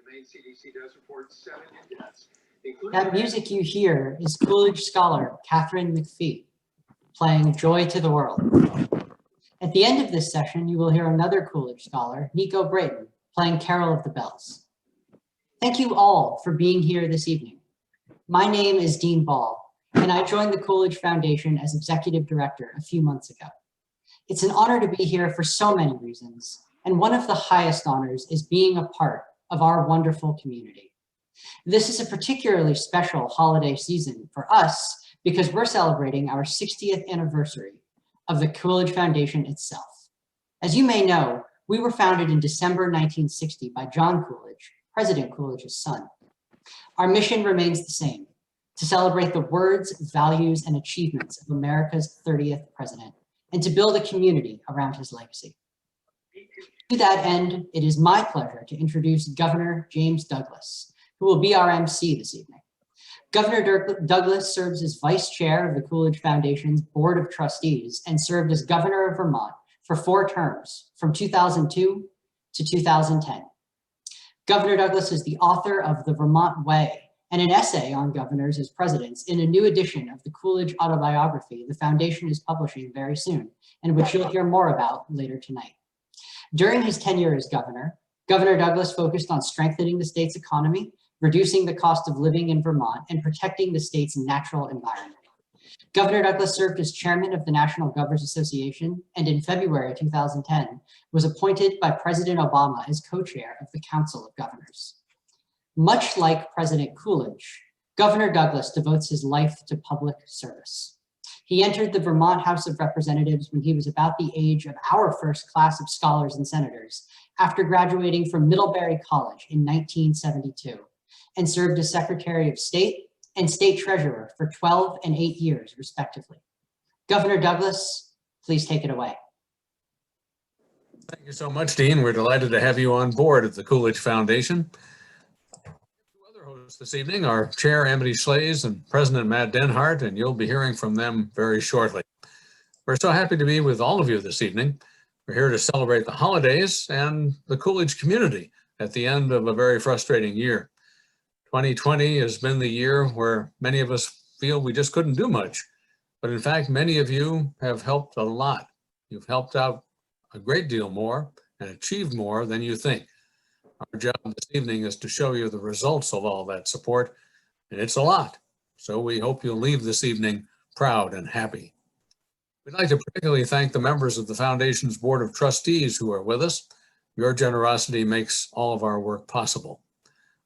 the Maine CDC does report 7 new deaths. That music you hear is Coolidge Scholar Catherine McPhee playing Joy to the World. At the end of this session, you will hear another Coolidge Scholar, Nico Brayton, playing Carol of the Bells. Thank you all for being here this evening. My name is Dean Ball, and I joined the Coolidge Foundation as Executive Director a few months ago. It's an honor to be here for so many reasons, and one of the highest honors is being a part of our wonderful community. This is a particularly special holiday season for us because we're celebrating our 60th anniversary of the Coolidge Foundation itself. As you may know, we were founded in December 1960 by John Coolidge, President Coolidge's son. Our mission remains the same, to celebrate the words, values, and achievements of America's 30th president, and to build a community around his legacy. To that end, it is my pleasure to introduce Governor James Douglas, who will be our MC this evening. Governor Douglas serves as Vice Chair of the Coolidge Foundation's Board of Trustees and served as Governor of Vermont for 4 terms from 2002 to 2010. Governor Douglas is the author of The Vermont Way and an essay on governors as presidents in a new edition of the Coolidge Autobiography the Foundation is publishing very soon, and which you'll hear more about later tonight. During his tenure as governor, Governor Douglas focused on strengthening the state's economy, reducing the cost of living in Vermont, and protecting the state's natural environment. Governor Douglas served as chairman of the National Governors Association, and in February 2010, was appointed by President Obama as co-chair of the Council of Governors. Much like President Coolidge, Governor Douglas devotes his life to public service. He entered the Vermont House of Representatives when he was about the age of our first class of scholars and senators, after graduating from Middlebury College in 1972, and served as Secretary of State and State Treasurer for 12 and 8 years, respectively. Governor Douglas, please take it away. Thank you so much, Dean. We're delighted to have you on board at the Coolidge Foundation. Two other hosts this evening are Chair Amity Schlaze and President Matt Denhart, and you'll be hearing from them very shortly. We're so happy to be with all of you this evening. We're here to celebrate the holidays and the Coolidge community at the end of a very frustrating year. 2020 has been the year where many of us feel we just couldn't do much. But in fact, many of you have helped a lot. You've helped out a great deal more and achieved more than you think. Our job this evening is to show you the results of all that support, and it's a lot. So we hope you'll leave this evening proud and happy. We'd like to particularly thank the members of the Foundation's Board of Trustees who are with us. Your generosity makes all of our work possible.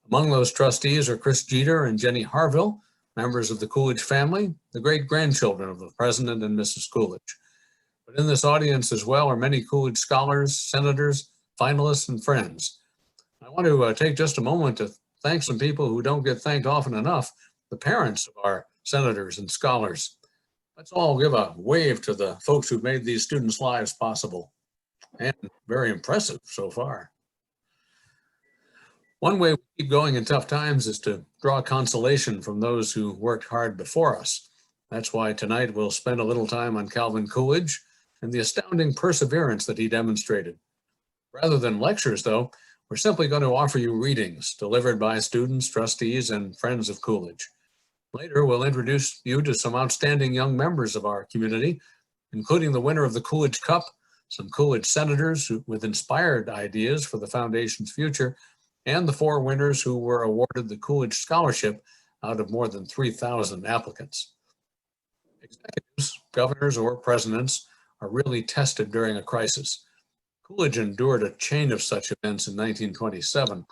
Among those trustees are Chris Jeter and Jenny Harville, members of the Coolidge family, the great-grandchildren of the President and Mrs. Coolidge. But in this audience as well are many Coolidge scholars, senators, finalists, and friends. I want to take just a moment to thank some people who don't get thanked often enough, the parents of our senators and scholars. Let's all give a wave to the folks who've made these students' lives possible, and very impressive so far. One way we keep going in tough times is to draw consolation from those who worked hard before us. That's why tonight we'll spend a little time on Calvin Coolidge and the astounding perseverance that he demonstrated. Rather than lectures, though, we're simply going to offer you readings delivered by students, trustees, and friends of Coolidge. Later, we'll introduce you to some outstanding young members of our community, including the winner of the Coolidge Cup, some Coolidge Senators with inspired ideas for the Foundation's future, and the 4 winners who were awarded the Coolidge Scholarship out of more than 3,000 applicants. Executives, governors, or presidents are really tested during a crisis. Coolidge endured a chain of such events in 1927.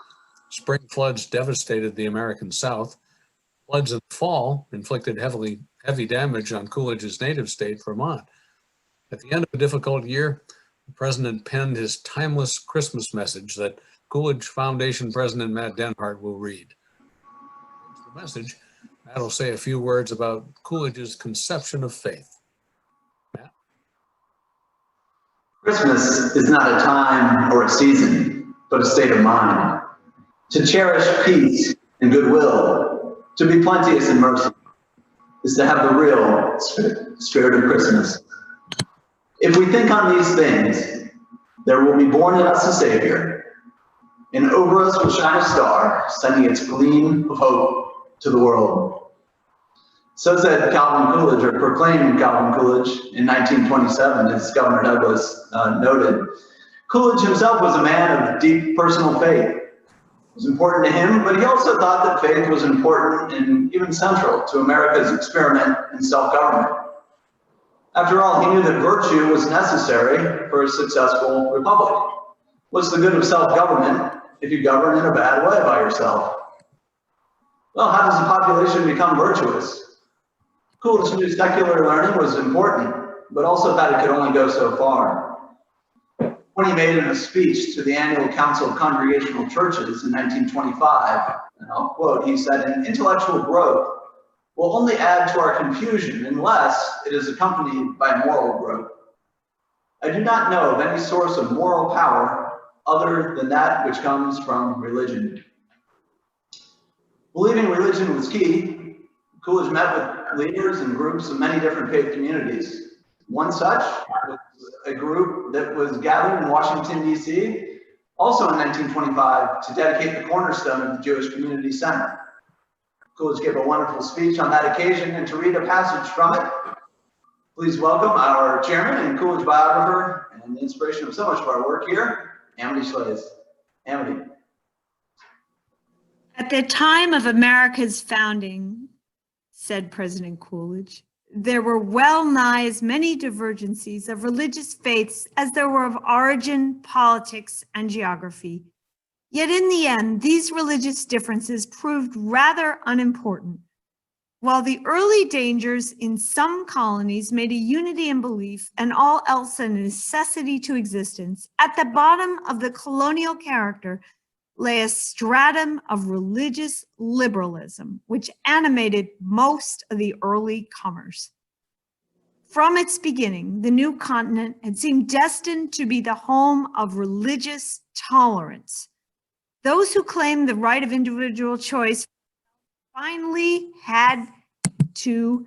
Spring floods devastated the American South. Floods in the fall inflicted heavy damage on Coolidge's native state, Vermont. At the end of a difficult year, the president penned his timeless Christmas message that Coolidge Foundation President Matt Denhart will read. Here's the message. Matt will say a few words about Coolidge's conception of faith. Matt? Christmas is not a time or a season, but a state of mind. To cherish peace and goodwill, to be plenteous in mercy, is to have the real spirit of Christmas. If we think on these things, there will be born in us a Savior, and over us will shine a star, sending its gleam of hope to the world. So said Calvin Coolidge, or proclaimed Calvin Coolidge in 1927, as Governor Douglas noted. Coolidge himself was a man of deep personal faith. It was important to him, but he also thought that faith was important and even central to America's experiment in self-government. After all, he knew that virtue was necessary for a successful republic. What's the good of self-government if you govern in a bad way by yourself? Well, how does the population become virtuous? Coolidge knew secular learning was important, but also that it could only go so far. When he made in a speech to the Annual Council of Congregational Churches in 1925, and I'll quote, he said, "Intellectual growth will only add to our confusion unless it is accompanied by moral growth. I do not know of any source of moral power other than that which comes from religion." Believing religion was key, Coolidge met with leaders and groups of many different faith communities. One such was a group that was gathered in Washington, D.C., also in 1925, to dedicate the cornerstone of the Jewish Community Center. Coolidge gave a wonderful speech on that occasion, and to read a passage from it, please welcome our chairman and Coolidge biographer and the inspiration of so much of our work here, Amity Schlaze. Amity. At the time of America's founding, said President Coolidge, there were well nigh as many divergencies of religious faiths as there were of origin, politics, and geography. Yet in the end, these religious differences proved rather unimportant. While the early dangers in some colonies made a unity in belief and all else a necessity to existence, at the bottom of the colonial character lay a stratum of religious liberalism, which animated most of the early comers. From its beginning, the new continent had seemed destined to be the home of religious tolerance. Those who claimed the right of individual choice finally had to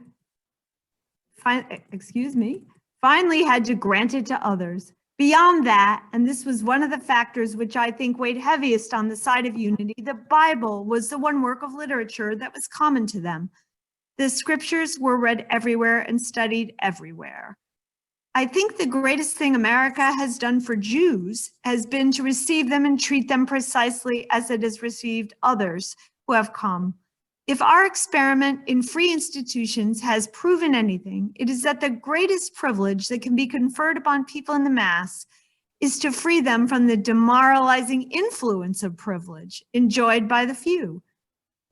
grant it to others. Beyond that, and this was one of the factors which I think weighed heaviest on the side of unity, the Bible was the one work of literature that was common to them. The scriptures were read everywhere and studied everywhere. I think the greatest thing America has done for Jews has been to receive them and treat them precisely as it has received others who have come. If our experiment in free institutions has proven anything, it is that the greatest privilege that can be conferred upon people in the mass is to free them from the demoralizing influence of privilege enjoyed by the few.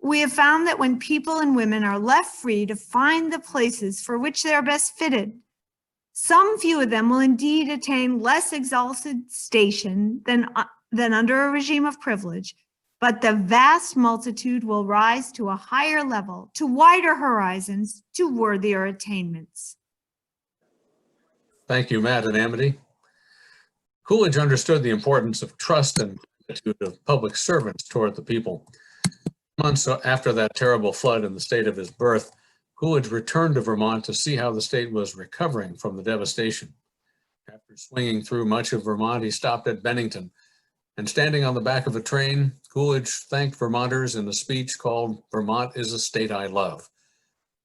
We have found that when people and women are left free to find the places for which they are best fitted, some few of them will indeed attain less exalted station than under a regime of privilege, but the vast multitude will rise to a higher level, to wider horizons, to worthier attainments. Thank you, Matt and Amity. Coolidge understood the importance of trust and attitude of public servants toward the people. Months after that terrible flood in the state of his birth, Coolidge returned to Vermont to see how the state was recovering from the devastation. After swinging through much of Vermont, he stopped at Bennington, and standing on the back of a train, Coolidge thanked Vermonters in a speech called "Vermont is a State I Love."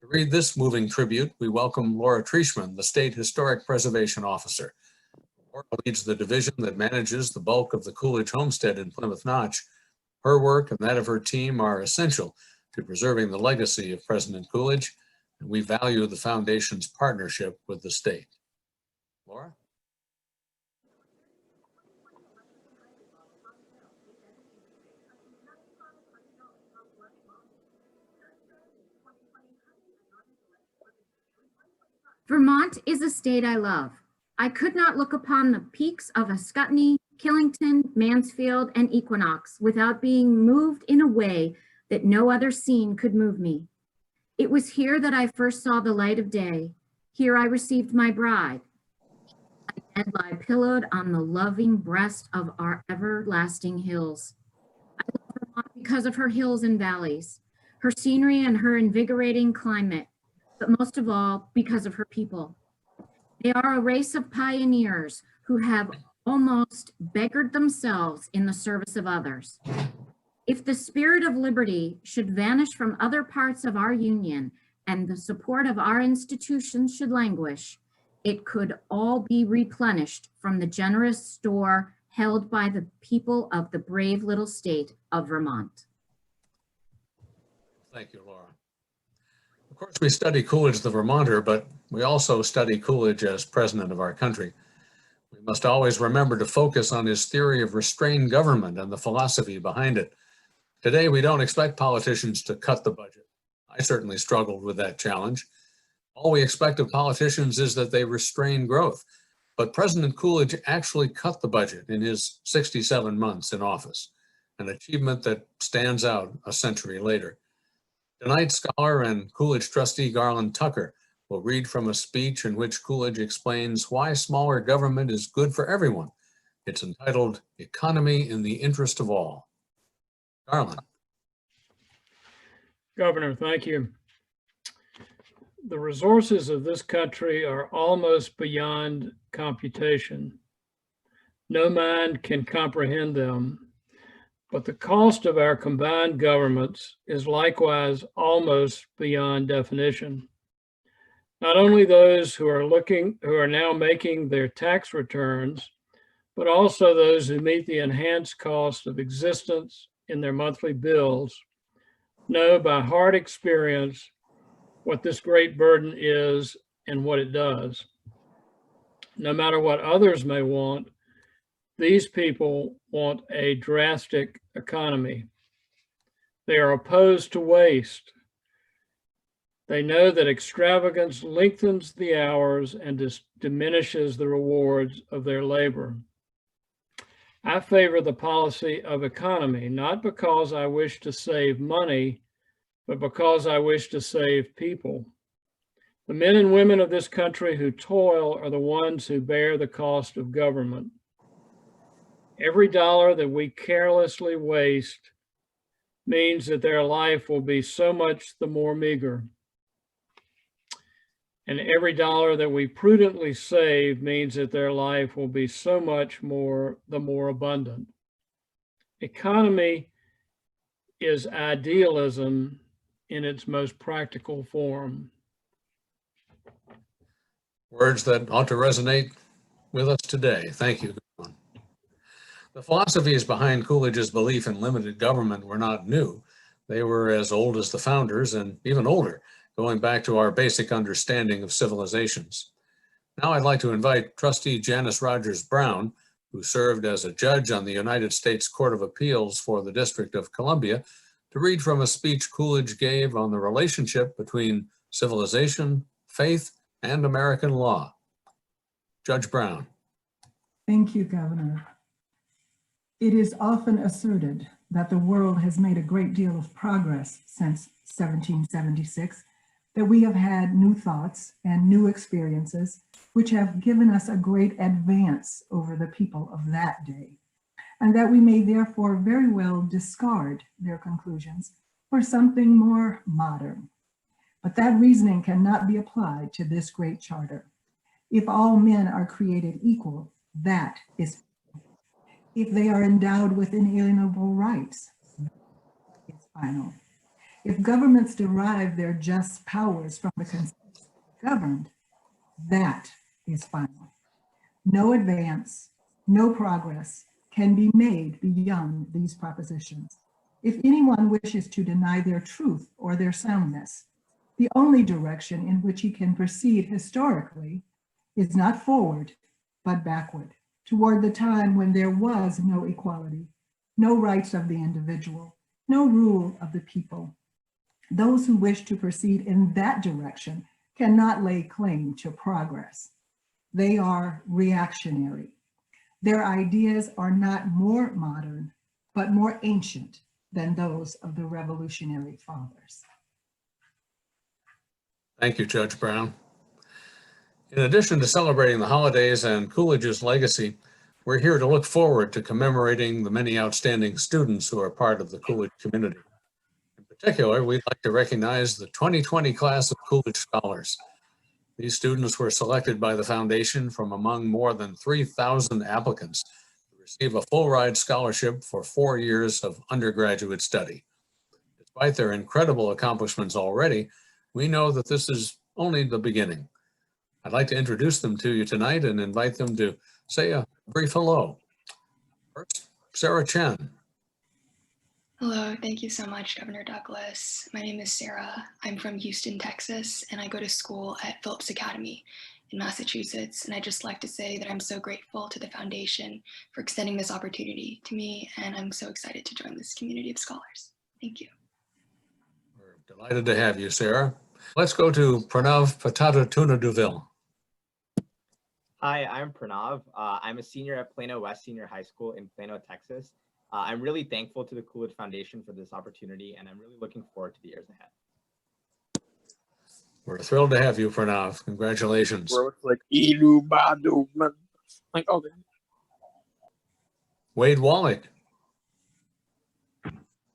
To read this moving tribute, we welcome Laura Trishman, the State Historic Preservation Officer. Laura leads the division that manages the bulk of the Coolidge homestead in Plymouth Notch. Her work and that of her team are essential to preserving the legacy of President Coolidge, and we value the Foundation's partnership with the state. Laura? Vermont is a state I love. I could not look upon the peaks of Ascutney, Killington, Mansfield, and Equinox without being moved in a way that no other scene could move me. It was here that I first saw the light of day. Here I received my bride. My head lie pillowed on the loving breast of our everlasting hills. I love Vermont because of her hills and valleys, her scenery and her invigorating climate, but most of all, because of her people. They are a race of pioneers who have almost beggared themselves in the service of others. If the spirit of liberty should vanish from other parts of our Union and the support of our institutions should languish, it could all be replenished from the generous store held by the people of the brave little state of Vermont. Thank you, Laura. Of course, we study Coolidge the Vermonter, but we also study Coolidge as president of our country. We must always remember to focus on his theory of restrained government and the philosophy behind it. Today, we don't expect politicians to cut the budget. I certainly struggled with that challenge. All we expect of politicians is that they restrain growth. But President Coolidge actually cut the budget in his 67 months in office, an achievement that stands out a century later. Tonight, scholar and Coolidge trustee Garland Tucker will read from a speech in which Coolidge explains why smaller government is good for everyone. It's entitled Economy in the Interest of All. Garland. Governor, thank you. The resources of this country are almost beyond computation. No mind can comprehend them, but the cost of our combined governments is likewise almost beyond definition. Not only those who are now making their tax returns, but also those who meet the enhanced cost of existence in their monthly bills know by hard experience what this great burden is and what it does. No matter what others may want, these people want a drastic economy. They are opposed to waste. They know that extravagance lengthens the hours and diminishes the rewards of their labor. I favor the policy of economy, not because I wish to save money, but because I wish to save people. The men and women of this country who toil are the ones who bear the cost of government. Every dollar that we carelessly waste means that their life will be so much the more meager. And every dollar that we prudently save means that their life will be so much more the more abundant. Economy is idealism in its most practical form. Words that ought to resonate with us today. Thank you. The philosophies behind Coolidge's belief in limited government were not new. They were as old as the founders and even older, going back to our basic understanding of civilizations. Now I'd like to invite trustee Janice Rogers Brown, who served as a judge on the United States Court of Appeals for the District of Columbia, to read from a speech Coolidge gave on the relationship between civilization, faith, and American law. Judge Brown. Thank you, Governor. It is often asserted that the world has made a great deal of progress since 1776, that we have had new thoughts and new experiences, which have given us a great advance over the people of that day, and that we may therefore very well discard their conclusions for something more modern. But that reasoning cannot be applied to this great charter. If all men are created equal, that is. If they are endowed with inalienable rights, it's final. If governments derive their just powers from the consent of the governed, that is final. No advance, no progress can be made beyond these propositions. If anyone wishes to deny their truth or their soundness, the only direction in which he can proceed historically is not forward, but backward, toward the time when there was no equality, no rights of the individual, no rule of the people. Those who wish to proceed in that direction cannot lay claim to progress. They are reactionary. Their ideas are not more modern, but more ancient than those of the Revolutionary Fathers. Thank you, Judge Brown. In addition to celebrating the holidays and Coolidge's legacy, we're here to look forward to commemorating the many outstanding students who are part of the Coolidge community. In particular, we'd like to recognize the 2020 class of Coolidge Scholars. These students were selected by the foundation from among more than 3,000 applicants to receive a full-ride scholarship for 4 years of undergraduate study. Despite their incredible accomplishments already, we know that this is only the beginning. I'd like to introduce them to you tonight and invite them to say a brief hello. First, Sarah Chen. Hello, thank you so much, Governor Douglas. My name is Sarah. I'm from Houston, Texas, and I go to school at Phillips Academy in Massachusetts. And I'd just like to say that I'm so grateful to the foundation for extending this opportunity to me, and I'm so excited to join this community of scholars. Thank you. We're delighted to have you, Sarah. Let's go to Pranav Patata Tuna Duville. Hi, I'm Pranav. I'm a senior at Plano West Senior High School in Plano, Texas. I'm really thankful to the Coolidge Foundation for this opportunity, and I'm really looking forward to the years ahead. We're thrilled to have you, Pranav. Congratulations. Wade Wallach.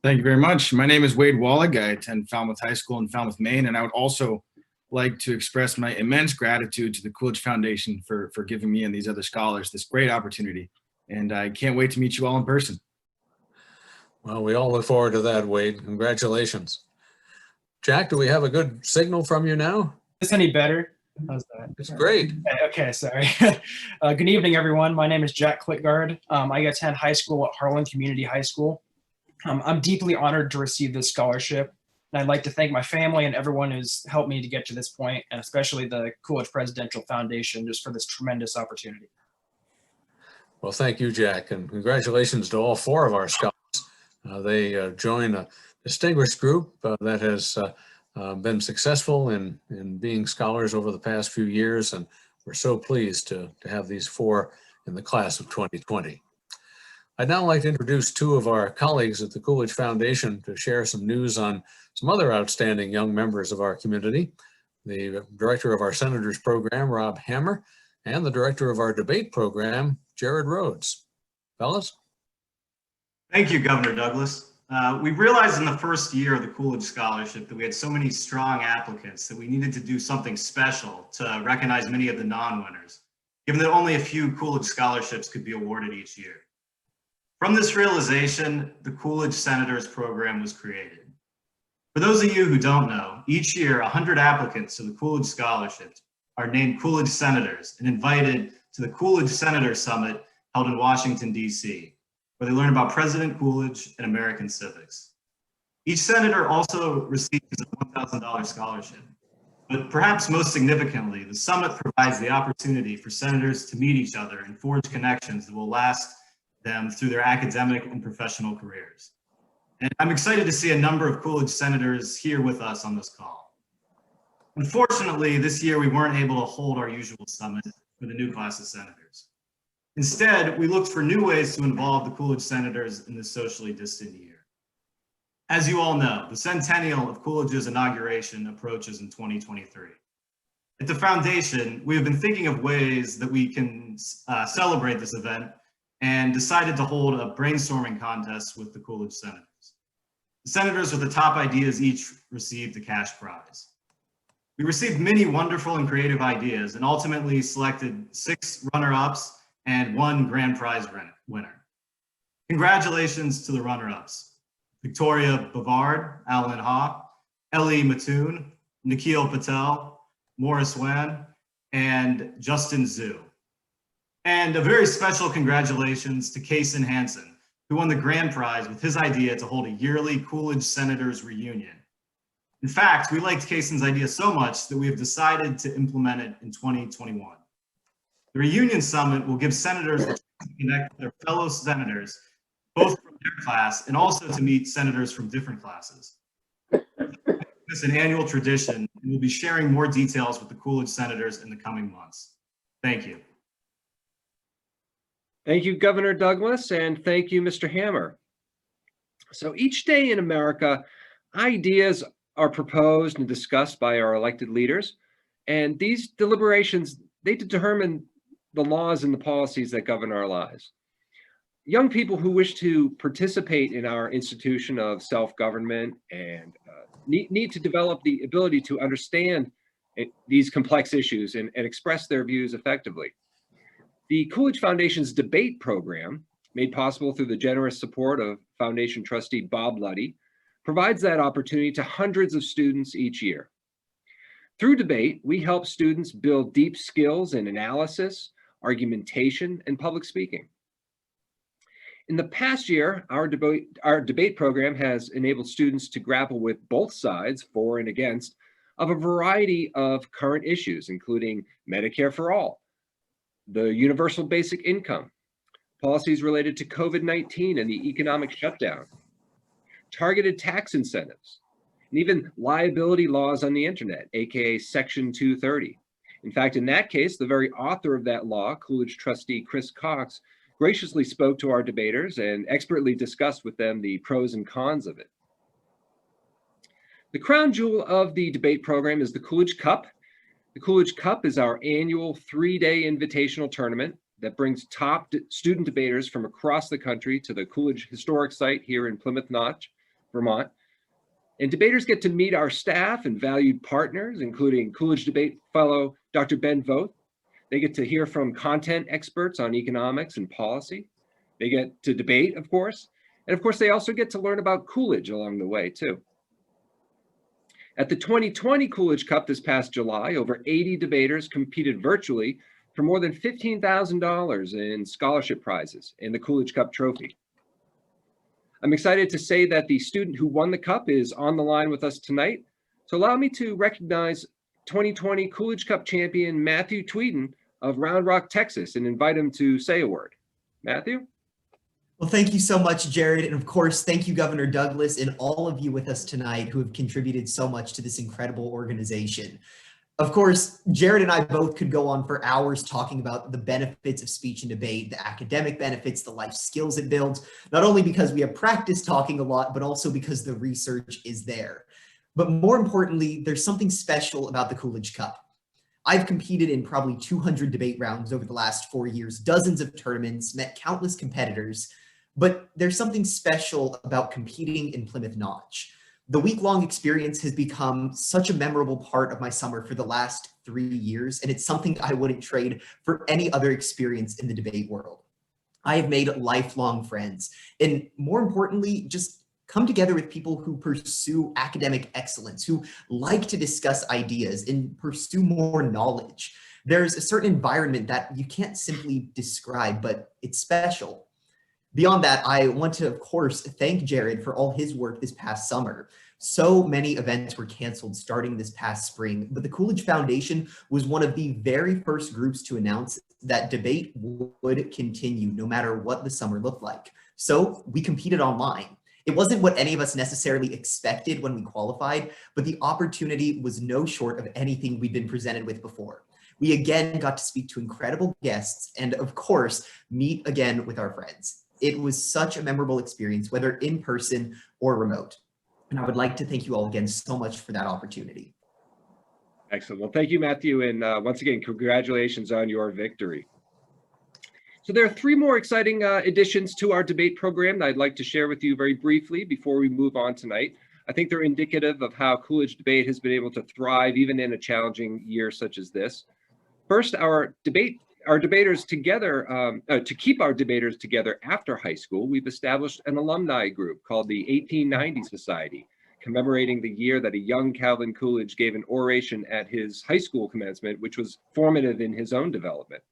Thank you very much. My name is Wade Wallach. I attend Falmouth High School in Falmouth, Maine, and I would also like to express my immense gratitude to the Coolidge Foundation for giving me and these other scholars this great opportunity. And I can't wait to meet you all in person. Well, we all look forward to that, Wade. Congratulations. Jack, do we have a good signal from you now? Is this any better? How's that? It's great. Okay, sorry. Good evening, everyone. My name is Jack Klitgard. I attend high school at Harlan Community High School. I'm deeply honored to receive this scholarship. And I'd like to thank my family and everyone who's helped me to get to this point, and especially the Coolidge Presidential Foundation just for this tremendous opportunity. Well, thank you, Jack, and congratulations to all 4 of our scholars. They join a distinguished group that has been successful in being scholars over the past few years, and we're so pleased to have these 4 in the class of 2020. I'd now like to introduce 2 of our colleagues at the Coolidge Foundation to share some news on some other outstanding young members of our community. The director of our Senators program, Rob Hammer, and the director of our debate program, Jared Rhodes. Fellas? Thank you, Governor Douglas. We realized in the first year of the Coolidge Scholarship that we had so many strong applicants that we needed to do something special to recognize many of the non-winners, given that only a few Coolidge Scholarships could be awarded each year. From this realization, the Coolidge Senators program was created. For those of you who don't know, each year 100 applicants to the Coolidge Scholarships are named Coolidge Senators and invited to the Coolidge Senator Summit held in Washington, D.C., where they learn about President Coolidge and American civics. Each senator also receives a $1,000 scholarship. But perhaps most significantly, the summit provides the opportunity for senators to meet each other and forge connections that will last them through their academic and professional careers. And I'm excited to see a number of Coolidge senators here with us on this call. Unfortunately, this year we weren't able to hold our usual summit for the new class of senators. Instead, we looked for new ways to involve the Coolidge senators in this socially distant year. As you all know, the centennial of Coolidge's inauguration approaches in 2023. At the foundation, we have been thinking of ways that we can celebrate this event and decided to hold a brainstorming contest with the Coolidge senators. The senators with the top ideas each received a cash prize. We received many wonderful and creative ideas and ultimately selected 6 runner-ups and 1 grand prize winner. Congratulations to the runner-ups: Victoria Bavard, Alan Ha, Ellie Mattoon, Nikhil Patel, Morris Wan, and Justin Zhu. And a very special congratulations to Kason Hansen, who won the grand prize with his idea to hold a yearly Coolidge Senators reunion. In fact, we liked Kason's idea so much that we have decided to implement it in 2021. The reunion summit will give senators the chance to connect with their fellow senators, both from their class and also to meet senators from different classes. It's an annual tradition, and we'll be sharing more details with the Coolidge senators in the coming months. Thank you. Thank you, Governor Douglas, and thank you, Mr. Hammer. So each day in America, ideas are proposed and discussed by our elected leaders, and these deliberations, they determine the laws and the policies that govern our lives. Young people who wish to participate in our institution of self-government and need to develop the ability to understand these complex issues and express their views effectively. The Coolidge Foundation's debate program, made possible through the generous support of Foundation trustee Bob Luddy, provides that opportunity to hundreds of students each year. Through debate, we help students build deep skills in analysis, argumentation, and public speaking. In the past year, our debate program has enabled students to grapple with both sides, for and against, of a variety of current issues, including Medicare for all, the universal basic income, policies related to COVID-19 and the economic shutdown, targeted tax incentives, and even liability laws on the internet, aka Section 230. In fact, in that case, the very author of that law, Coolidge trustee Chris Cox, graciously spoke to our debaters and expertly discussed with them the pros and cons of it. The crown jewel of the debate program is the Coolidge Cup. The Coolidge Cup is our annual 3-day invitational tournament that brings top student debaters from across the country to the Coolidge Historic Site here in Plymouth Notch, Vermont. And debaters get to meet our staff and valued partners, including Coolidge debate fellow Dr. Ben Voth. They get to hear from content experts on economics and policy. They get to debate, of course. And of course, they also get to learn about Coolidge along the way, too. At the 2020 Coolidge Cup this past July, over 80 debaters competed virtually for more than $15,000 in scholarship prizes and the Coolidge Cup trophy. I'm excited to say that the student who won the cup is on the line with us tonight. So allow me to recognize 2020 Coolidge Cup champion Matthew Tweden of Round Rock, Texas, and invite him to say a word. Matthew? Well, thank you so much, Jared. And of course, thank you, Governor Douglas, and all of you with us tonight who have contributed so much to this incredible organization. Of course, Jared and I both could go on for hours talking about the benefits of speech and debate, the academic benefits, the life skills it builds, not only because we have practiced talking a lot, but also because the research is there. But more importantly, there's something special about the Coolidge Cup. I've competed in probably 200 debate rounds over the last 4 years, dozens of tournaments, met countless competitors, but there's something special about competing in Plymouth Notch. The week-long experience has become such a memorable part of my summer for the last 3 years, and it's something I wouldn't trade for any other experience in the debate world. I have made lifelong friends, and more importantly, just come together with people who pursue academic excellence, who like to discuss ideas and pursue more knowledge. There's a certain environment that you can't simply describe, but it's special. Beyond that, I want to, of course, thank Jared for all his work this past summer. So many events were canceled starting this past spring, but the Coolidge Foundation was one of the very first groups to announce that debate would continue no matter what the summer looked like. So we competed online. It wasn't what any of us necessarily expected when we qualified, but the opportunity was no short of anything we'd been presented with before. We again got to speak to incredible guests and, of course, meet again with our friends. It was such a memorable experience, whether in person or remote. And I would like to thank you all again so much for that opportunity. Excellent. Well, thank you, Matthew. And once again, congratulations on your victory. So there are 3 more exciting additions to our debate program that I'd like to share with you very briefly before we move on tonight. I think they're indicative of how Coolidge debate has been able to thrive even in a challenging year such as this. First, our debaters together, to keep our debaters together after high school, we've established an alumni group called the 1890 Society, commemorating the year that a young Calvin Coolidge gave an oration at his high school commencement, which was formative in his own development.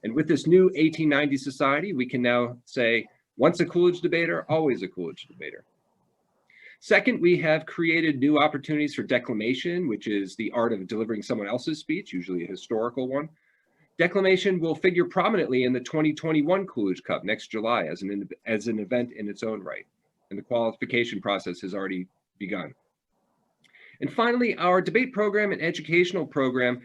And with this new 1890 Society, we can now say, once a Coolidge debater, always a Coolidge debater. Second, we have created new opportunities for declamation, which is the art of delivering someone else's speech, usually a historical one. Declamation will figure prominently in the 2021 Coolidge Cup next July as an event in its own right, and the qualification process has already begun. And finally, our debate program and educational program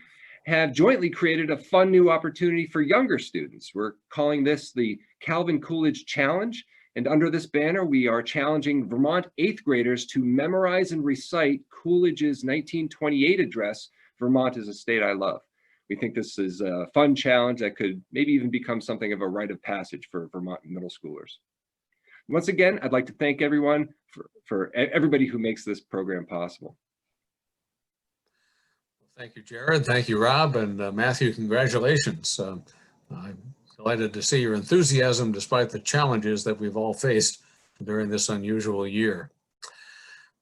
have jointly created a fun new opportunity for younger students. We're calling this the Calvin Coolidge Challenge, and under this banner, we are challenging Vermont 8th graders to memorize and recite Coolidge's 1928 address, "Vermont is a State I Love." We think this is a fun challenge that could maybe even become something of a rite of passage for Vermont middle schoolers. Once again, I'd like to thank everyone for everybody who makes this program possible. Thank you, Jared. Thank you, Rob. And Matthew, congratulations. I'm delighted to see your enthusiasm despite the challenges that we've all faced during this unusual year.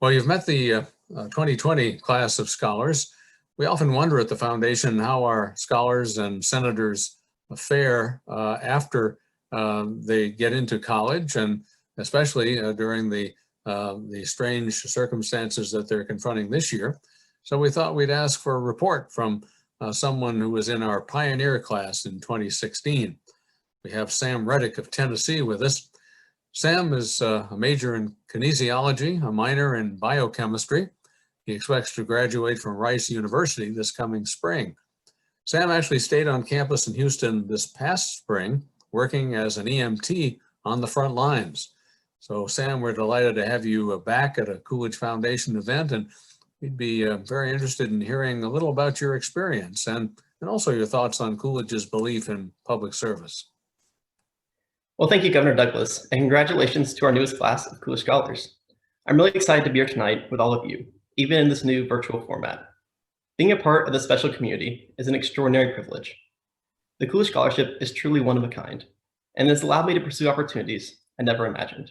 Well, you've met the 2020 class of scholars. We often wonder at the foundation how our scholars and senators fare after they get into college, and especially during the strange circumstances that they're confronting this year. So we thought we'd ask for a report from someone who was in our pioneer class in 2016. We have Sam Reddick of Tennessee with us. Sam is a major in kinesiology, a minor in biochemistry. He expects to graduate from Rice University this coming spring. Sam actually stayed on campus in Houston this past spring, working as an EMT on the front lines. So Sam, we're delighted to have you back at a Coolidge Foundation event, and we'd be very interested in hearing a little about your experience and also your thoughts on Coolidge's belief in public service. Well, thank you, Governor Douglas, and congratulations to our newest class of Coolidge Scholars. I'm really excited to be here tonight with all of you, even in this new virtual format. Being a part of this special community is an extraordinary privilege. The Coolidge Scholarship is truly one of a kind, and has allowed me to pursue opportunities I never imagined.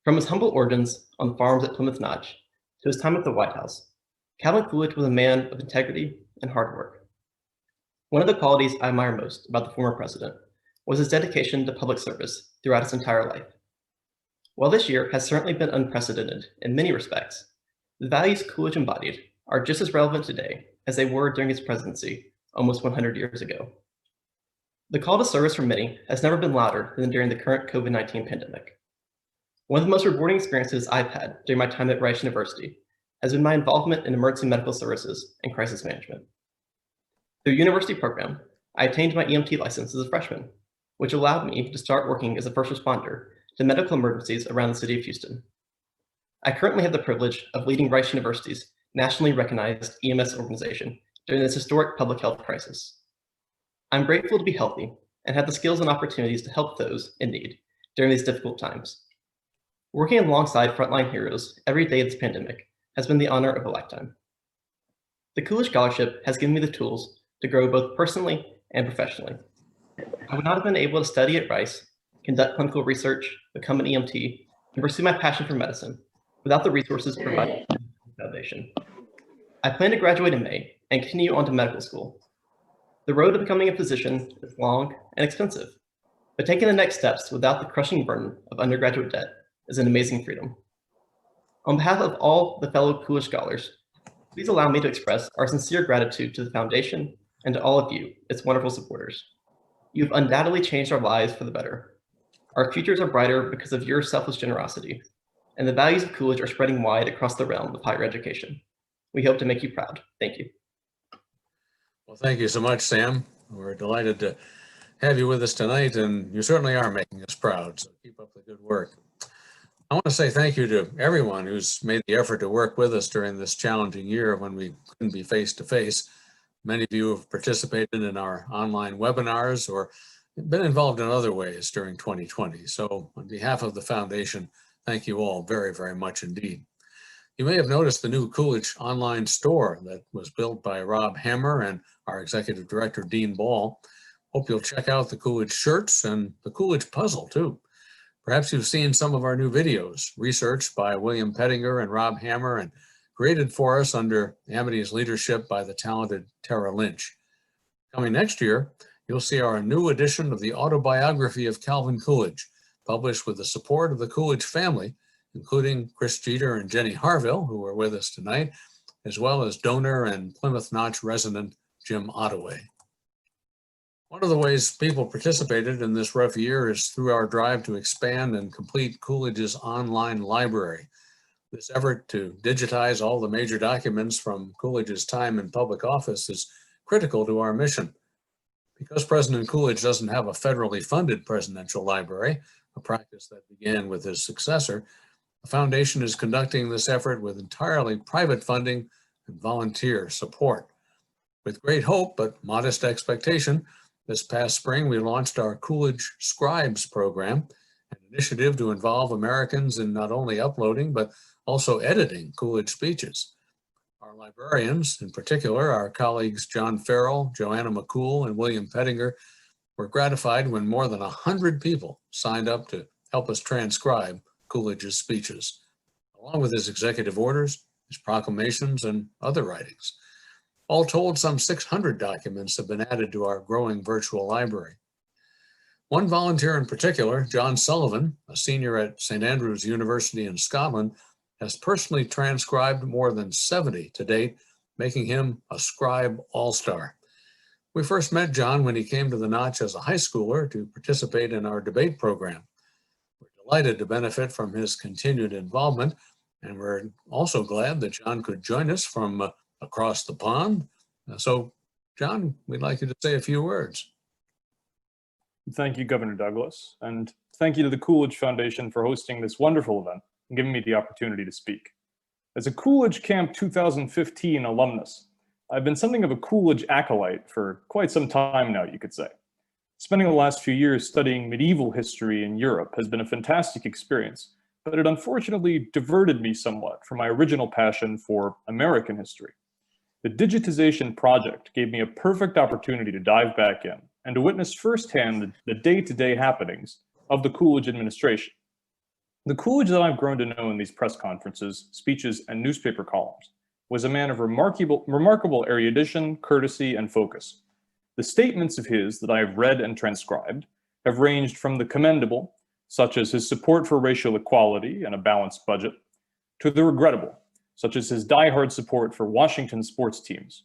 From his humble origins on farms at Plymouth Notch to his time at the White House, Calvin Coolidge was a man of integrity and hard work. One of the qualities I admire most about the former president was his dedication to public service throughout his entire life. While this year has certainly been unprecedented in many respects, the values Coolidge embodied are just as relevant today as they were during his presidency almost 100 years ago. The call to service for many has never been louder than during the current COVID-19 pandemic. One of the most rewarding experiences I've had during my time at Rice University has been my involvement in emergency medical services and crisis management. Through a university program, I attained my EMT license as a freshman, which allowed me to start working as a first responder to medical emergencies around the city of Houston. I currently have the privilege of leading Rice University's nationally recognized EMS organization during this historic public health crisis. I'm grateful to be healthy and have the skills and opportunities to help those in need during these difficult times. Working alongside frontline heroes every day of this pandemic has been the honor of a lifetime. The Coolidge Scholarship has given me the tools to grow both personally and professionally. I would not have been able to study at Rice, conduct clinical research, become an EMT, and pursue my passion for medicine without the resources provided by the Foundation. I plan to graduate in May and continue on to medical school. The road to becoming a physician is long and expensive, but taking the next steps without the crushing burden of undergraduate debt is an amazing freedom. On behalf of all the fellow Coolidge Scholars, please allow me to express our sincere gratitude to the Foundation and to all of you, its wonderful supporters. You've undoubtedly changed our lives for the better. Our futures are brighter because of your selfless generosity, and the values of Coolidge are spreading wide across the realm of higher education. We hope to make you proud. Thank you. Well, thank you so much, Sam. We're delighted to have you with us tonight, and you certainly are making us proud, so keep up the good work. I want to say thank you to everyone who's made the effort to work with us during this challenging year when we couldn't be face-to-face. Many of you have participated in our online webinars or been involved in other ways during 2020. So on behalf of the Foundation, thank you all very, very much indeed. You may have noticed the new Coolidge online store that was built by Rob Hammer and our Executive Director, Dean Ball. Hope you'll check out the Coolidge shirts and the Coolidge puzzle too. Perhaps you've seen some of our new videos, researched by William Pettinger and Rob Hammer and created for us under Amity's leadership by the talented Tara Lynch. Coming next year, you'll see our new edition of the Autobiography of Calvin Coolidge, published with the support of the Coolidge family, including Chris Jeter and Jenny Harville, who are with us tonight, as well as donor and Plymouth Notch resident Jim Ottaway. One of the ways people participated in this rough year is through our drive to expand and complete Coolidge's online library. This effort to digitize all the major documents from Coolidge's time in public office is critical to our mission. Because President Coolidge doesn't have a federally funded presidential library, a practice that began with his successor, the Foundation is conducting this effort with entirely private funding and volunteer support. With great hope but modest expectation, this past spring we launched our Coolidge Scribes program, an initiative to involve Americans in not only uploading but also editing Coolidge speeches. Our librarians, in particular, our colleagues John Farrell, Joanna McCool, and William Pettinger, were gratified when more than 100 people signed up to help us transcribe Coolidge's speeches, along with his executive orders, his proclamations, and other writings. All told, some 600 documents have been added to our growing virtual library. One volunteer in particular, John Sullivan, a senior at St. Andrews University in Scotland, has personally transcribed more than 70 to date, making him a scribe all-star. We first met John when he came to the Notch as a high schooler to participate in our debate program. We're delighted to benefit from his continued involvement, and we're also glad that John could join us from across the pond. So, John, we'd like you to say a few words. Thank you, Governor Douglas, and thank you to the Coolidge Foundation for hosting this wonderful event and giving me the opportunity to speak. As a Coolidge Camp 2015 alumnus, I've been something of a Coolidge acolyte for quite some time now, you could say. Spending the last few years studying medieval history in Europe has been a fantastic experience, but it unfortunately diverted me somewhat from my original passion for American history. The digitization project gave me a perfect opportunity to dive back in and to witness firsthand the day-to-day happenings of the Coolidge administration. The Coolidge that I've grown to know in these press conferences, speeches, and newspaper columns was a man of remarkable erudition, courtesy, and focus. The statements of his that I have read and transcribed have ranged from the commendable, such as his support for racial equality and a balanced budget, to the regrettable, such as his diehard support for Washington sports teams.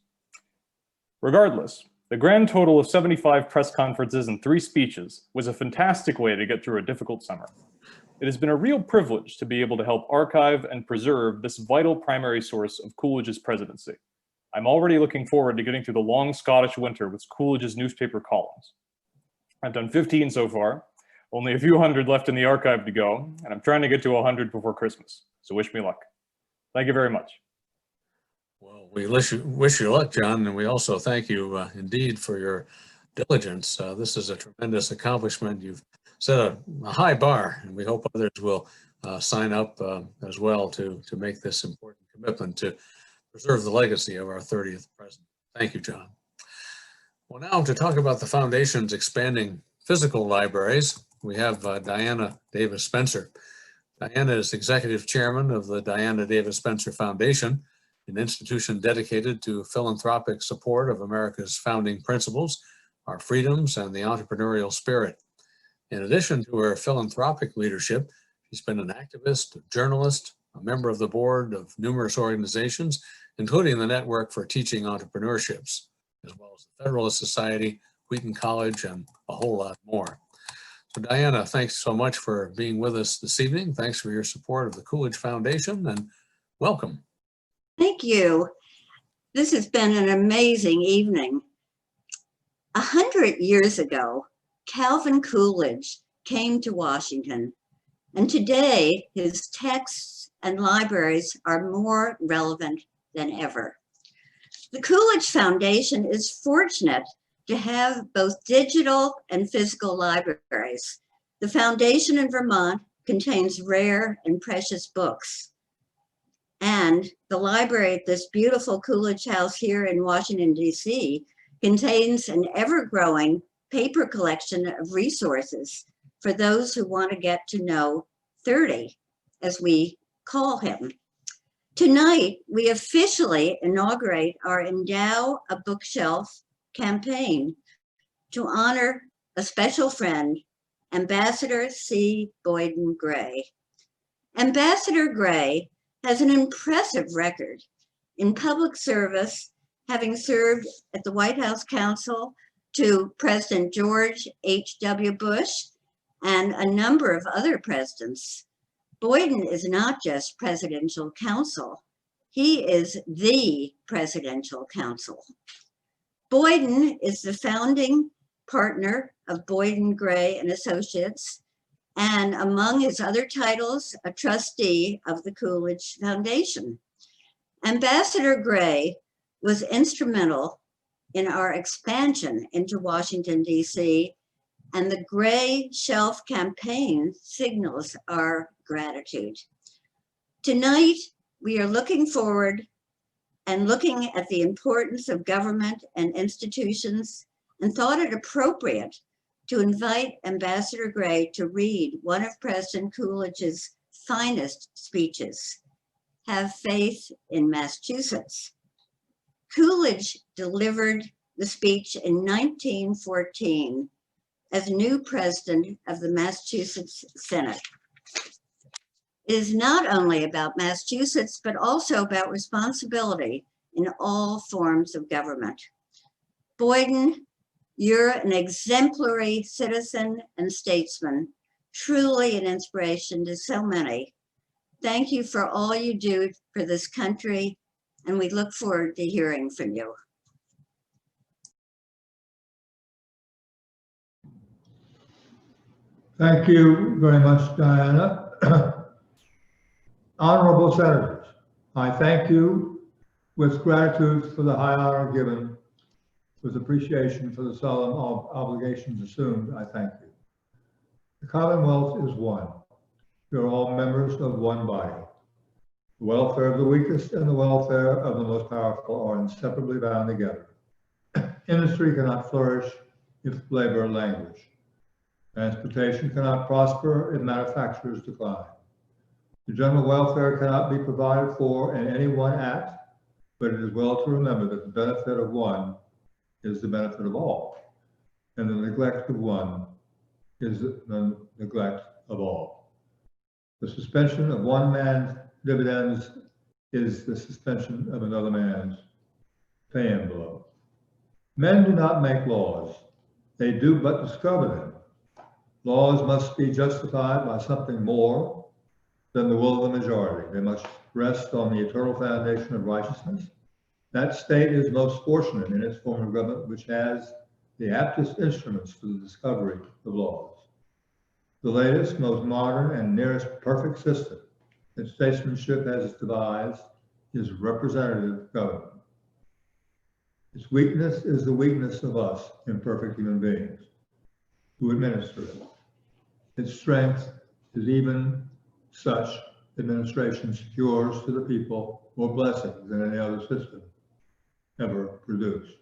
Regardless, the grand total of 75 press conferences and 3 speeches was a fantastic way to get through a difficult summer. It has been a real privilege to be able to help archive and preserve this vital primary source of Coolidge's presidency. I'm already looking forward to getting through the long Scottish winter with Coolidge's newspaper columns. I've done 15 so far, only a few hundred left in the archive to go, and I'm trying to get to 100 before Christmas, so wish me luck. Thank you very much. Well, we wish you luck, John, and we also thank you indeed for your diligence. This is a tremendous accomplishment. You've set a high bar, and we hope others will sign up as well to make this important commitment to preserve the legacy of our 30th president. Thank you, John. Well, now to talk about the Foundation's expanding physical libraries, we have Diana Davis Spencer. Diana is executive chairman of the Diana Davis Spencer Foundation, an institution dedicated to philanthropic support of America's founding principles, our freedoms, and the entrepreneurial spirit. In addition to her philanthropic leadership, she's been an activist, a journalist, a member of the board of numerous organizations, including the Network for Teaching Entrepreneurships, as well as the Federalist Society, Wheaton College, and a whole lot more. So Diana, thanks so much for being with us this evening. Thanks for your support of the Coolidge Foundation, and welcome. Thank you. This has been an amazing evening. 100 years ago, Calvin Coolidge came to Washington, and today his texts and libraries are more relevant than ever. The Coolidge Foundation is fortunate to have both digital and physical libraries. The foundation in Vermont contains rare and precious books. And the library at this beautiful Coolidge House here in Washington, D.C. contains an ever-growing paper collection of resources for those who want to get to know 30, as we call him. Tonight, we officially inaugurate our Endow a Bookshelf campaign to honor a special friend, Ambassador C. Boyden Gray. Ambassador Gray has an impressive record in public service, having served at the White House Counsel to President George H.W. Bush and a number of other presidents. Boyden is not just presidential counsel, he is the presidential counsel. Boyden is the founding partner of Boyden, Gray and Associates, and among his other titles, a trustee of the Coolidge Foundation. Ambassador Gray was instrumental in our expansion into Washington, D.C., and the Gray Shelf campaign signals our gratitude. Tonight, we are looking forward and looking at the importance of government and institutions, and thought it appropriate to invite Ambassador Gray to read one of President Coolidge's finest speeches, Have Faith in Massachusetts. Coolidge delivered the speech in 1914 as new president of the Massachusetts Senate. It is not only about Massachusetts, but also about responsibility in all forms of government. Boyden, you're an exemplary citizen and statesman, truly an inspiration to so many. Thank you for all you do for this country, and we look forward to hearing from you. Thank you very much, Diana. Honorable Senators, I thank you with gratitude for the high honor given, with appreciation for the solemn obligations assumed. I thank you. The Commonwealth is one. We are all members of one body. The welfare of the weakest and the welfare of the most powerful are inseparably bound together. Industry cannot flourish if labor languish. Transportation cannot prosper if manufacturers decline. The general welfare cannot be provided for in any one act, but it is well to remember that the benefit of one is the benefit of all, and the neglect of one is the neglect of all. The suspension of one man's dividends is the suspension of another man's pay envelope. Men do not make laws. They do but discover them. Laws must be justified by something more than the will of the majority. They must rest on the eternal foundation of righteousness. That state is most fortunate in its form of government, which has the aptest instruments for the discovery of laws. The latest, most modern, and nearest perfect system that statesmanship has devised is representative government. Its weakness is the weakness of us, imperfect human beings, who administer it. Its strength is even such administration secures to the people more blessings than any other system ever produced.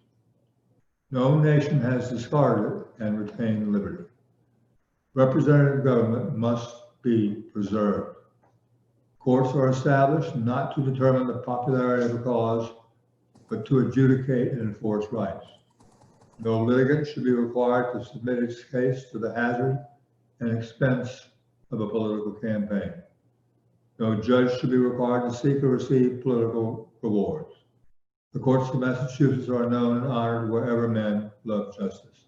No nation has discarded and retained liberty. Representative government must be preserved. Courts are established not to determine the popularity of a cause, but to adjudicate and enforce rights. No litigant should be required to submit his case to the hazard and expense of a political campaign. No judge should be required to seek or receive political rewards. The courts of Massachusetts are known and honored wherever men love justice.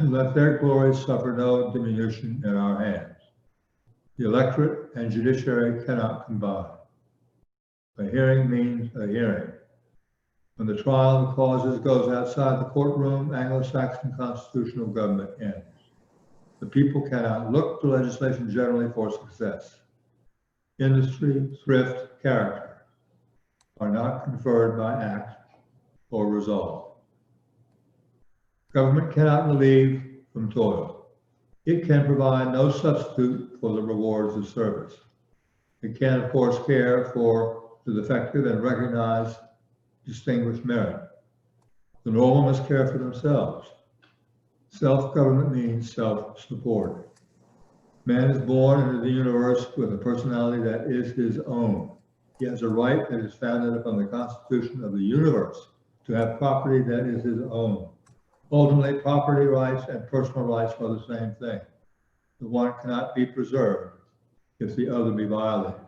Let their glories suffer no diminution in our hands. The electorate and judiciary cannot combine. A hearing means a hearing. When the trial of causes goes outside the courtroom, Anglo-Saxon constitutional government ends. The people cannot look to legislation generally for success. Industry, thrift, character are not conferred by act or resolve. Government cannot relieve from toil. It can provide no substitute for the rewards of service. It can, of course, care for the defective and recognize distinguished merit. The normal must care for themselves. Self-government means self-support. Man is born into the universe with a personality that is his own. He has a right that is founded upon the constitution of the universe to have property that is his own. Ultimately, property rights and personal rights are the same thing. The one cannot be preserved if the other be violated.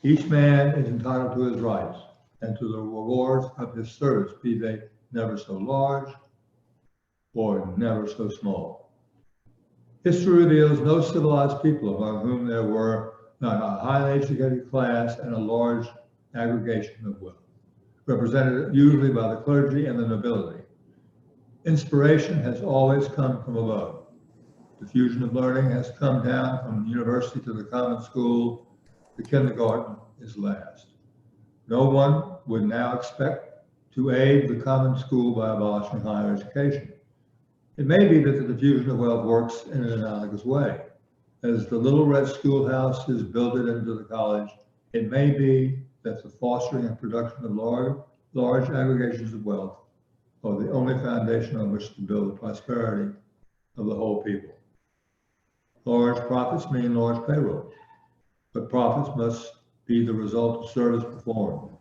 Each man is entitled to his rights and to the rewards of his service, be they never so large or never so small. History reveals no civilized people among whom there were not a highly educated class and a large aggregation of wealth, represented usually by the clergy and the nobility. Inspiration has always come from above. Diffusion of learning has come down from the university to the common school. The kindergarten is last. No one would now expect to aid the common school by abolishing higher education. It may be that the diffusion of wealth works in an analogous way. As the little red schoolhouse is builded into the college, it may be that the fostering and production of large aggregations of wealth are the only foundation on which to build the prosperity of the whole people. Large profits mean large payroll, but profits must be the result of service performed.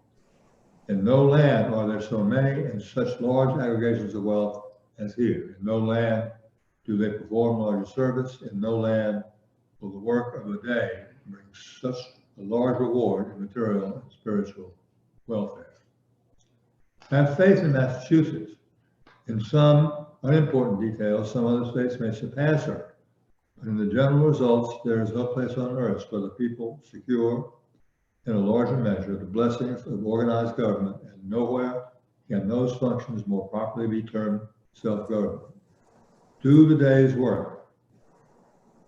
In no land are there so many and such large aggregations of wealth as here. In no land do they perform larger service. In no land will the work of a day bring such a large reward in material and spiritual welfare. Have faith in Massachusetts. In some unimportant details, some other states may surpass her. But in the general results, there is no place on earth where the people secure in a larger measure the blessings of organized government, and nowhere can those functions more properly be termed self-government. Do the day's work.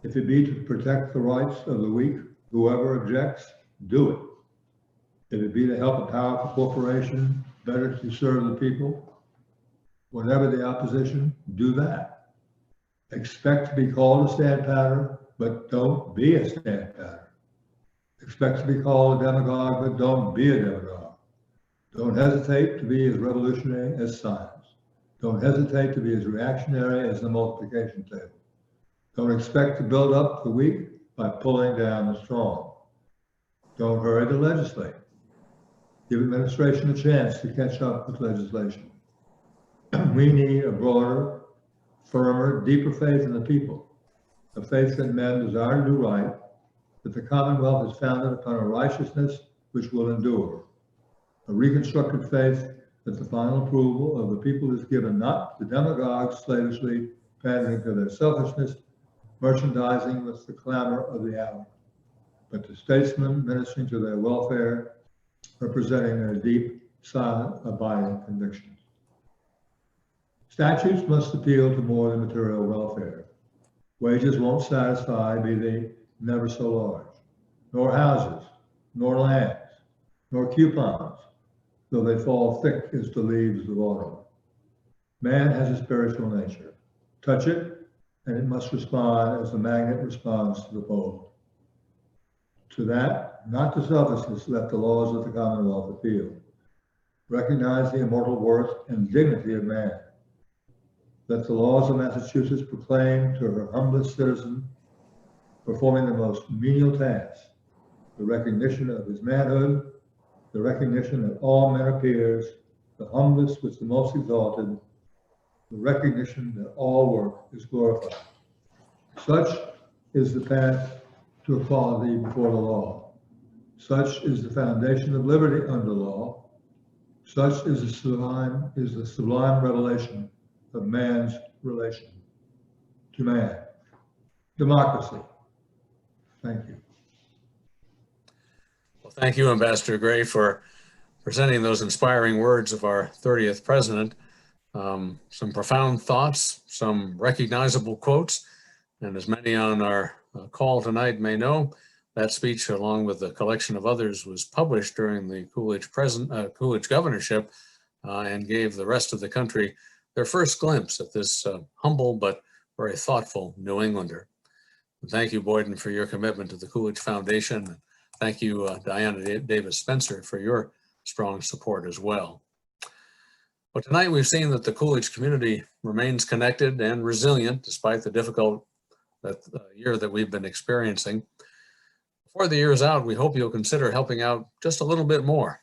If it be to protect the rights of the weak, whoever objects, do it. If it be to help a powerful corporation better to serve the people, whatever the opposition, do that. Expect to be called a stand-patter, but don't be a stand-patter. Expect to be called a demagogue, but don't be a demagogue. Don't hesitate to be as revolutionary as science. Don't hesitate to be as reactionary as the multiplication table. Don't expect to build up the weak by pulling down the strong. Don't hurry to legislate. Give administration a chance to catch up with legislation. We need a broader, firmer, deeper faith in the people, a faith that men desire to do right, that the Commonwealth is founded upon a righteousness which will endure, a reconstructed faith that the final approval of the people is given not to demagogues slavishly pandering to their selfishness, merchandising with the clamor of the hour, but to statesmen ministering to their welfare, representing their deep, silent, abiding convictions. Statutes must appeal to more than material welfare. Wages won't satisfy, be they never so large, nor houses, nor lands, nor coupons, though they fall thick as the leaves of autumn. Man has a spiritual nature. Touch it, and it must respond as the magnet responds to the pole. To that, not to selfishness, let the laws of the Commonwealth appeal. Recognize the immortal worth and dignity of man. Let the laws of Massachusetts proclaim to her humblest citizen, performing the most menial tasks, the recognition of his manhood, the recognition that all men are peers, the humblest with the most exalted, the recognition that all work is glorified. Such is the path to equality before the law. Such is the foundation of liberty under law. Such is the sublime revelation of man's relation to man. Democracy. Thank you. Well, thank you, Ambassador Gray, for presenting those inspiring words of our 30th president. Some profound thoughts, some recognizable quotes, and as many on our call tonight may know, that speech, along with a collection of others, was published during the Coolidge governorship and gave the rest of the country their first glimpse at this humble but very thoughtful New Englander. And thank you, Boyden, for your commitment to the Coolidge Foundation. And thank you, Diana Davis Spencer, for your strong support as well. Well, tonight we've seen that the Coolidge community remains connected and resilient despite the difficult year that we've been experiencing. Before the year is out, we hope you'll consider helping out just a little bit more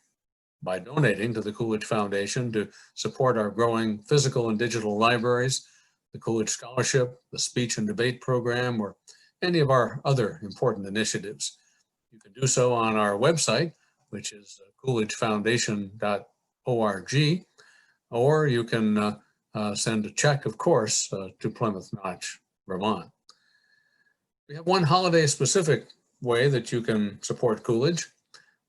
by donating to the Coolidge Foundation to support our growing physical and digital libraries, the Coolidge Scholarship, the Speech and Debate Program, or any of our other important initiatives. You can do so on our website, which is coolidgefoundation.org, or you can send a check, of course, to Plymouth Notch, Vermont. We have one holiday-specific way that you can support Coolidge.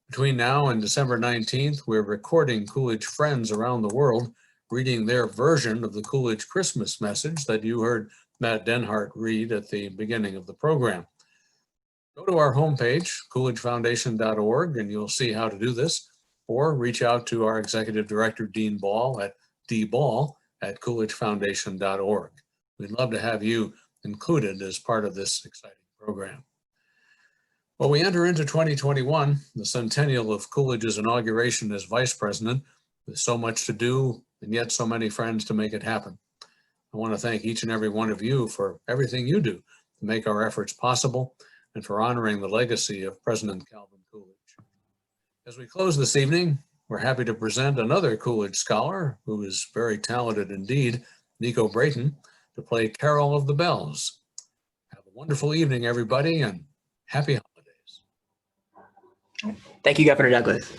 Between now and December 19th, we're recording Coolidge Friends around the world, reading their version of the Coolidge Christmas message that you heard Matt Denhart read at the beginning of the program. Go to our homepage, coolidgefoundation.org, and you'll see how to do this, or reach out to our Executive Director, Dean Ball, at dball@coolidgefoundation.org. We'd love to have you included as part of this exciting program. Well, we enter into 2021, the centennial of Coolidge's inauguration as vice president, with so much to do and yet so many friends to make it happen. I want to thank each and every one of you for everything you do to make our efforts possible and for honoring the legacy of President Calvin Coolidge. As we close this evening, we're happy to present another Coolidge Scholar who is very talented indeed, Nico Brayton, to play Carol of the Bells. Have a wonderful evening, everybody, and happy holidays. Thank you, Governor Douglas.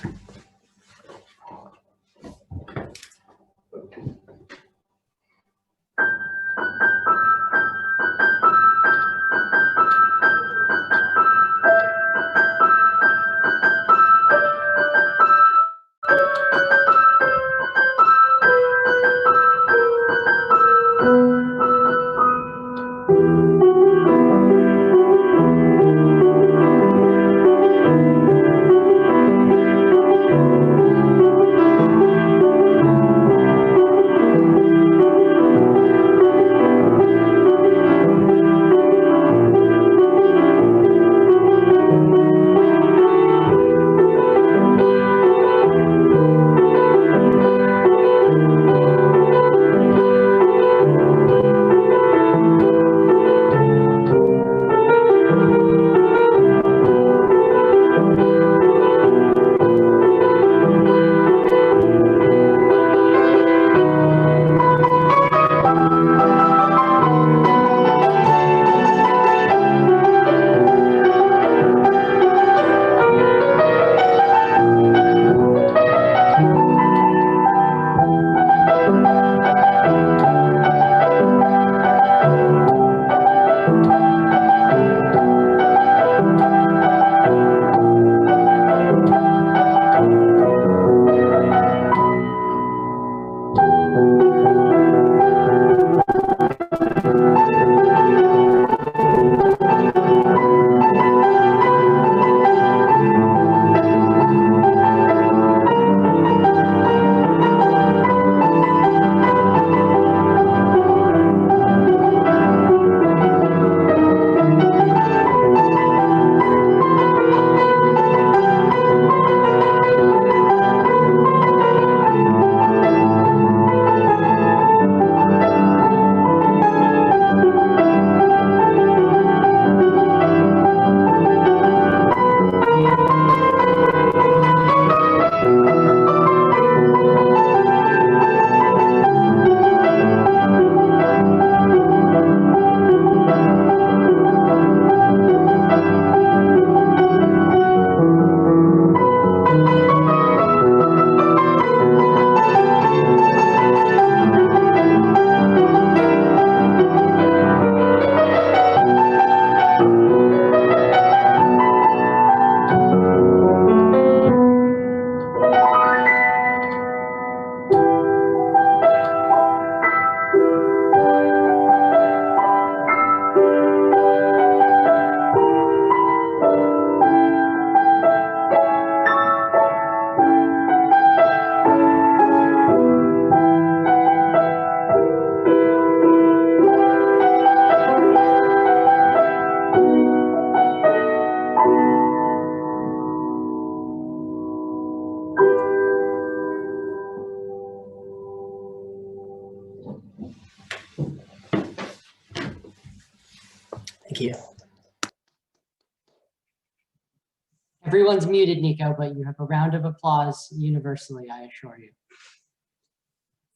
Thank you. Everyone's muted, Nico, but you have a round of applause universally, I assure you.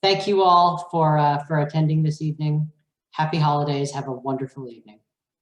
Thank you all for attending this evening. Happy holidays. Have a wonderful evening.